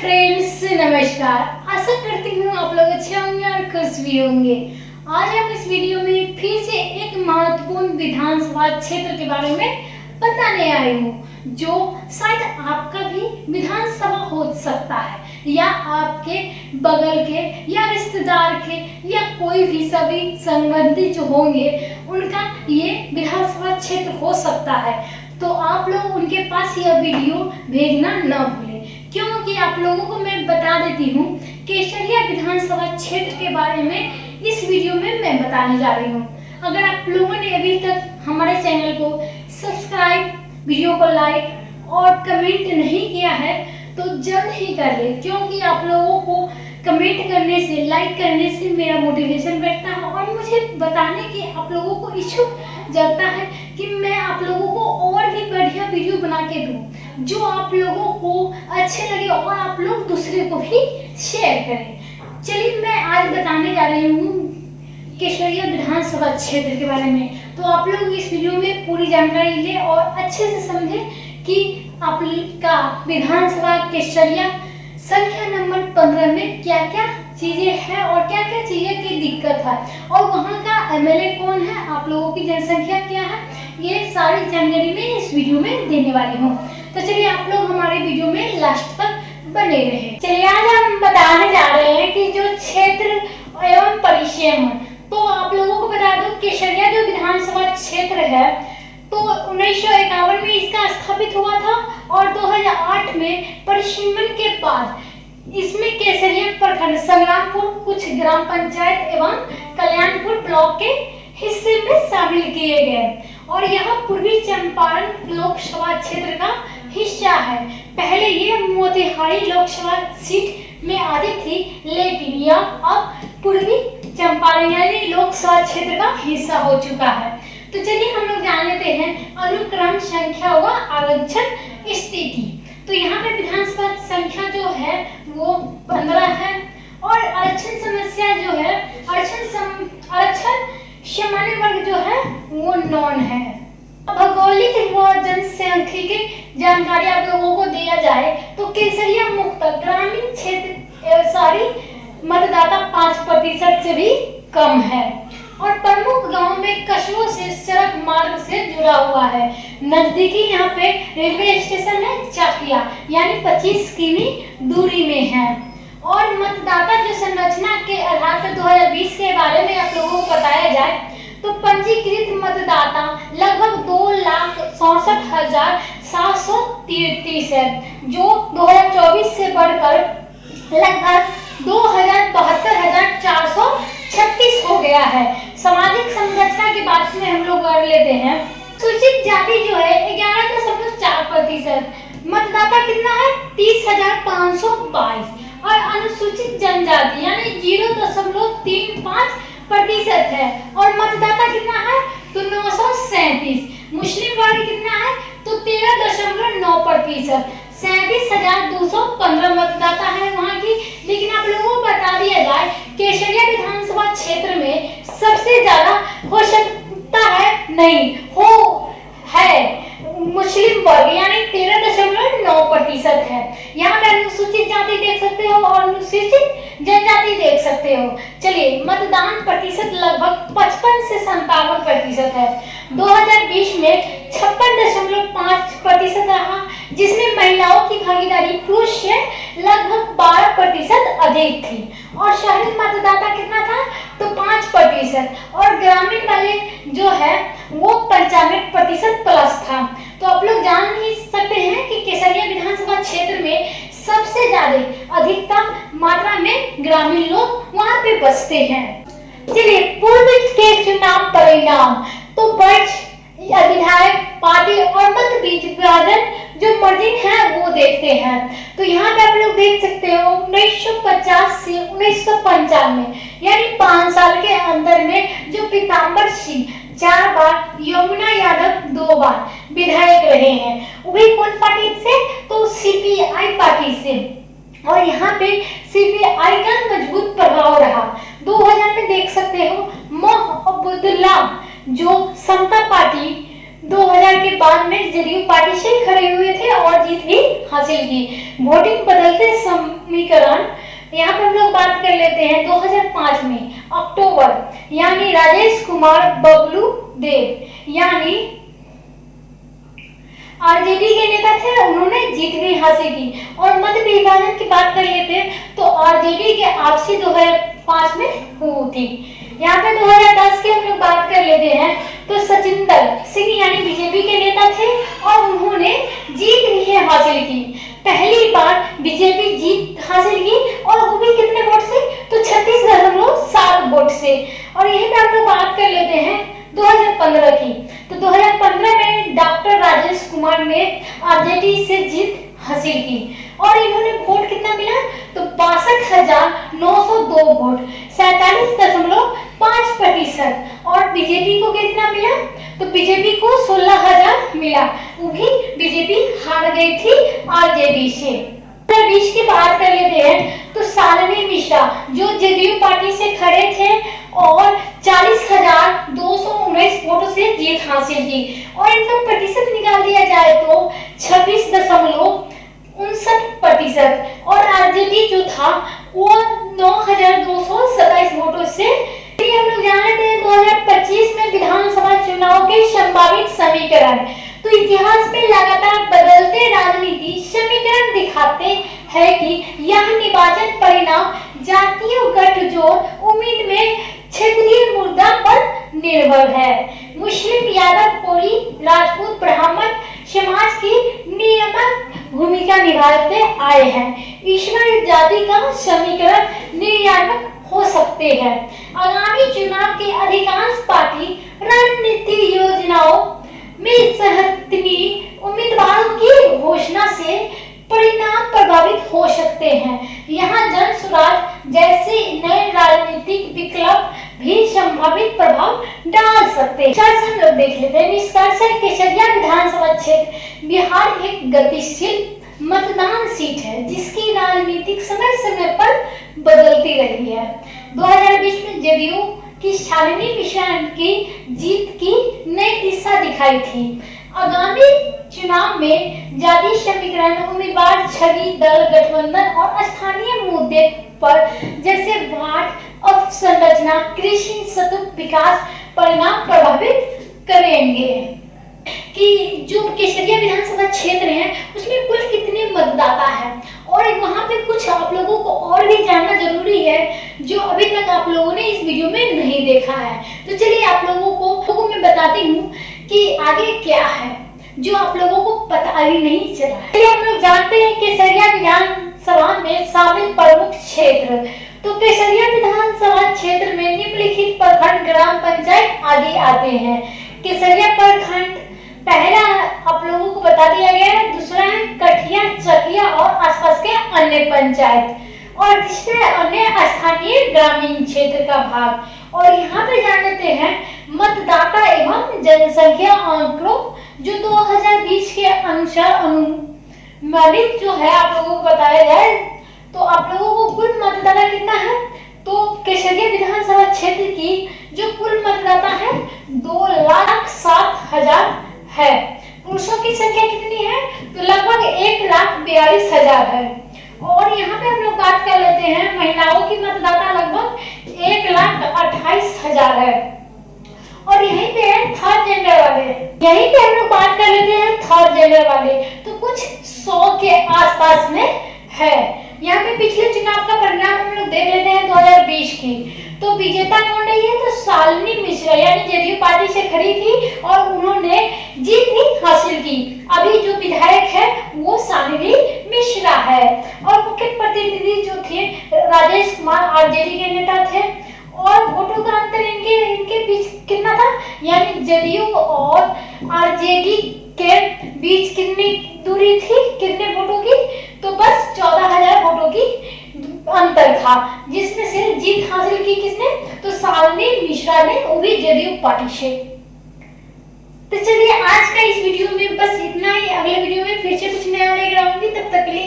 Friends नमस्कार। आशा करती हूँ आप लोग अच्छे होंगे और खुश भी होंगे। आज हम इस वीडियो में फिर से एक महत्वपूर्ण विधानसभा क्षेत्र के बारे में बताने आई हूँ, जो शायद आपका भी विधानसभा हो सकता है या आपके बगल के या रिश्तेदार के या कोई भी सभी संबंधी जो होंगे उनका ये विधानसभा क्षेत्र हो सकता है। तो आप लोग उनके पास यह वीडियो भेजना न भूलें, क्योंकि आप लोगों को मैं बता देती हूँ केसरिया विधानसभा क्षेत्र के बारे में इस वीडियो में मैं बताने जा रही हूँ। अगर आप लोगों ने अभी तक हमारे चैनल को सब्सक्राइब, वीडियो को लाइक और कमेंट नहीं किया है तो जल्द ही कर ले, क्योंकि आप लोगों को कमेंट करने से, लाइक करने से मेरा मोटिवेशन बढ़ता है और मुझे बताने की आप लोगों को इच्छुक जगता है कि मैं आप लोगों को और भी बढ़िया वीडियो बना के दूँ जो आप लोगों को अच्छे लगे और आप लोग दूसरे को भी शेयर करें। चलिए मैं आज बताने जा रही हूँ केसरिया विधानसभा क्षेत्र के बारे में। तो आप लोग इस वीडियो में पूरी जानकारी लें और अच्छे से समझें कि आपका विधानसभा केसरिया संख्या नंबर 15 में क्या क्या चीजें हैं और क्या क्या चीजें की दिक्कत है और वहाँ का एमएलए कौन है, आप लोगों की जनसंख्या क्या है, ये सारी जानकारी मैं इस वीडियो में देने वाली हूँ। तो चलिए आप लोग हमारे वीडियो में लास्ट तक बने रहे। चलिए आज हम बताने जा रहे हैं कि जो क्षेत्र एवं परिसीमन, तो आप लोगों को बता दूं केसरिया जो विधानसभा क्षेत्र है तो 1951 में इसका स्थापित हुआ था और 2008 में परिसीमन के बाद इसमें केसरिया प्रखंड, संग्रामपुर, कुछ ग्राम पंचायत एवं कल्याणपुर ब्लॉक के हिस्से में शामिल किए गए और यह पूर्वी चंपारण लोकसभा क्षेत्र का हिस्सा है। पहले ये मोतिहारी लोकसभा सीट में आती थी, लेकिन यह अब पूर्वी चंपारण यानी लोकसभा क्षेत्र का हिस्सा हो चुका है। तो चलिए हम लोग जान लेते हैं अनुक्रम संख्या व आरक्षण स्थिति। तो यहाँ पे विधानसभा संख्या जो है वो 15 है और आरक्षण समस्या जो है आरक्षण सामान्य वर्ग जो है वो 9 है। भौगोलिक व जनसांख्यिकी जानकारी आप लोगों को दिया जाए तो केसरिया मुक्त ग्रामीण क्षेत्र सारी मतदाता 5% से भी कम है और प्रमुख गांव में कस्बों से सड़क मार्ग से जुड़ा हुआ है। नजदीकी यहाँ पे रेलवे स्टेशन है चाकिया, यानी 25 किमी दूरी में है। और मतदाता जो संरचना के आधार पर 2020 के बारे में आप लोगों को बताया जाए तो पंजीकृत मतदाता लगभग 2,67,733 है, जो 2024 से बढ़कर लगभग 2,72,436 हो गया है। सामाजिक संरचना की बात में हम लोग कर लेते हैं। सूचित जाति जो है 11.4%, मतदाता कितना है 30,522 और अनुसूचित जनजाति यानी 0.35% है और मतदाता कितना है तो 937। मुस्लिम वर्ग कितना है तो 13.9%, 37,215 मतदाता है वहाँ की। लेकिन आप लोगों को बता दिया जाए केसरिया विधानसभा क्षेत्र में सबसे ज्यादा हो सकता है नहीं हो है मुस्लिम वर्ग यानी 13.9% है। यहाँ पे अनुसूचित जाति देख सकते हो और अनुसूचित जनजाति देख सकते हो। चलिए मतदान प्रतिशत लगभग 55 से 57% है। 2020 में 56.5% रहा, जिसमें महिलाओं की भागीदारी पुरुष से लगभग 12% अधिक थी और शहरी मतदाता कितना था तो 5% और ग्रामीण वाले जो है वो 95% प्लस था। तो आप लोग जान ही सकते हैं कि केसरिया विधानसभा क्षेत्र में सबसे ज्यादा अधिकतम मात्रा में ग्रामीण लोग वहां पे बसते हैं। चलिए पूर्व के चुनाव परिणाम, तो विधायक पार्टी और मत बीच विभाजन जो मार्जिन है वो देखते हैं। तो यहाँ पे आप लोग देख सकते हो 1950 से 1995 यानी 5 साल के अंदर में जो पीताम्बर सिंह 4 बार, यमुना यादव 2 बार विधायक रहे हैं, वो भी कौन पार्टी से तो सीपीआई पार्टी से। और यहाँ पे सीपीआई का मजबूत प्रभाव रहा। 2000 में देख सकते हो मोहब्बुल्लाह जो समता पार्टी 2000 के बाद में जदयू पार्टी से खड़े हुए थे और जीत भी हासिल की। वोटिंग बदलते यहाँ पे हम लोग बात कर लेते हैं 2005 में अक्टूबर, यानी राजेश कुमार बबलू देव यानी आरजेडी के नेता थे, उन्होंने जीत भी हासिल की। और मत विभाजन की बात कर लेते हैं तो आरजेडी के आपसी 2005 में हुई थी। यहाँ पे 2010 की हम लोग बात कर लेते हैं तो सचिंदर सिंह यानी बीजेपी के नेता थे और उन्होंने जीत भी हासिल की। पहली बार बीजेपी जीत हासिल की और वो भी कितने वोट से, तो 36.7 वोट से। और यही पे हम लोग बात कर लेते हैं 2015 की। तो 2015 में डॉक्टर राजेश कुमार ने आरजेडी से जीत हासिल की और इन्होंने वोट कितना मिला, तो 62,902 वोट, 47.5%। और बीजेपी को कितना मिला, तो बीजेपी को 16,000 मिला, वो भी बीजेपी हार गई थी आरजेडी से। 2020 की बात कर लेते हैं तो शालिनी मिश्रा जो जेडीयू पार्टी से खड़े थे और 40,219 वोटों से जीत हासिल की। और इनका प्रतिशत निकाल दिया जाए तो 26.59%। और आरजेडी जो था वो 9,227 वोटों से। हम लोग जान लेते हैं 2025 में विधानसभा चुनाव के संभावित समीकरण। तो इतिहास में लगातार बदलते राजनीति समीकरण दिखाते हैं कि यह निर्वाचन परिणाम जातीय गठजोड़ उम्मीद में क्षेत्रीय मुद्दा पर निर्भर है। मुस्लिम, यादव, कोरी, राजपूत, ब्राह्मण समाज की नियामक भूमिका निभाते आए हैं। ईश्वर जाति का समीकरण नियामक हो सकते हैं। आगामी चुनाव की अधिकांश पार्टी रणनीति योजनाओं में सहमति उम्मीदवारों की घोषणा से परिणाम प्रभावित हो सकते हैं। यहाँ जन स्वराज जैसे नए राजनीतिक विकल्प भी संभावित प्रभाव डाल सकते हैं। हम लोग देख लेते हैं निष्कर्ष। केसरिया विधानसभा क्षेत्र बिहार एक गतिशील मतदान सीट है जिसकी राजनीतिक समय समय पर बदलती रही है। 2020 में जेडीयू की शालिनी मिश्रा की जीत की नई दिशा दिखाई थी। आगामी चुनाव में जातीय समीकरण, उम्मीदवार छवि, दल गठबंधन और स्थानीय मुद्दे पर जैसे वार्ड अवसंरचना, कृषि, सतत विकास परिणाम प्रभावित करेंगे। कि जो केसरिया विधानसभा क्षेत्र है उसमें कुल कितने मतदाता है और वहाँ पे कुछ आप लोगों को और भी जानना जरूरी है जो अभी तक आप लोगों ने इस वीडियो में नहीं देखा है। तो चलिए आप लोगों को मैं बताती हूँ कि आगे क्या है जो आप लोगों को पता भी नहीं चला है। चलिए हम लोग जानते हैं केसरिया विधानसभा में शामिल प्रमुख क्षेत्र। तो केसरिया विधानसभा क्षेत्र में निम्नलिखित प्रखंड, ग्राम पंचायत आदि आते हैं। केसरिया प्रखंड पहला आप लोगों को बता दिया गया है, दूसरा है कठिया, चकिया और आसपास के अन्य पंचायत, और तीसरा अन्य स्थानीय ग्रामीण क्षेत्र का भाग। और यहाँ पे जान लेते हैं मतदाता एवं जनसंख्या आंकड़ों जो 2020 के अनुसार अनुमानित जो है आप लोगों को बताया जाए तो आप लोगों को कुल मतदाता कितना है, तो केसरिया विधानसभा क्षेत्र की जो कुल मतदाता है 2,07,000 है। पुरुषों की संख्या कितनी है, तो लगभग 1,42,000 है। और यहाँ पे हम लोग बात कर लेते हैं महिलाओं की मतदाता लगभग 1,28,000 है। और यहीं पे है थर्ड जेंडर वाले, यहीं पे हम लोग बात कर लेते हैं थर्ड जेंडर वाले, तो कुछ 100 के आसपास में है। यहाँ पे पिछले चुनाव का परिणाम हम लोग देख लेते हैं 2020 की। तो विजेता कौन रही है, तो शालिनी मिश्रा यानी जेडीयू पार्टी से खड़ी थी और उन्होंने जीत भी हासिल की। अभी जो विधायक है वो शालिनी मिश्रा है। और मुख्य प्रतिनिधि जो थे राजेश कुमार आरजेडी के नेता थे। और वोटों का अंतर इनके बीच कितना था, यानी जेडीयू और आरजेडी के बीच कितनी दूरी थी, कितने वोटों की, तो बस 14,000 वोटों की अंतर था, जिसमें से जीत हासिल की किसने, तो शालिनी मिश्रा ने, वो भी जेडीयू पार्टी से। तो चलिए आज का इस वीडियो में बस इतना ही। अगले वीडियो में फिर से कुछ नया लेकर आऊंगी, तब तक के लिए